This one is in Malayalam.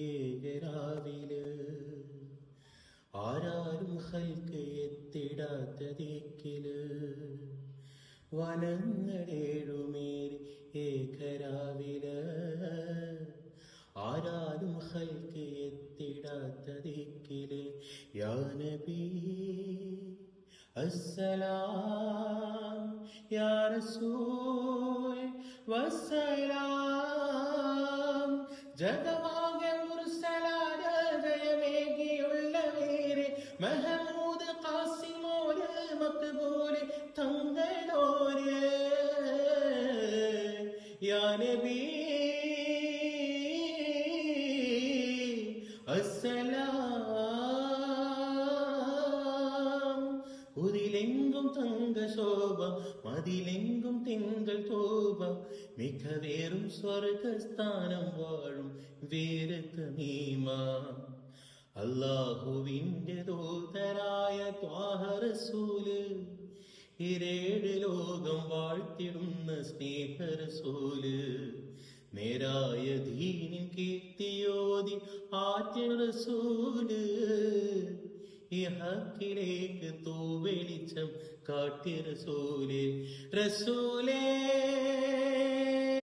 വാനങ്ങളേഴുമേറിയേകരാവില് ആരാരും ഹൽക്ക് എത്തിടാത്ത ദിക്കില് വനങ്ങളേഴുമേറി ഏകരാവില് ആരാരും ഹൽക്ക് എത്തിടാത്ത ദിക്കില് യാ നബി അസ്സലാം യാ റസൂൽ വസ്സലാം ജഗമാകെ മുർസലായ ജയമേകിയുള്ള വേരെ മഹമൂദ് ഖാസിമോര് മക്ബൂല് തങ്ങളോര് യാ നബി അസ്സലാം ഉതിലെങ്കും തങ്ക ശോഭ മതിലെങ്കും തിങ്കൾ തോപ മികവേറും സ്വർഗസ്ഥാനം വാഴും വേറെ തമീമ അല്ലാഹുവിന്റെ ദൂതരായ ത്വാഹ റസൂല് ഇരേഴ് ലോകം വാഴ്ത്തിടുന്ന സ്നേഹ റസൂല് നേരായ ദീനിൻ കീർത്തിയോതി ആദ്യ റസൂല് ഈ ഹക്കിലേക്ക് തൂവെളിച്ചം കാട്ടിയ റസൂലേ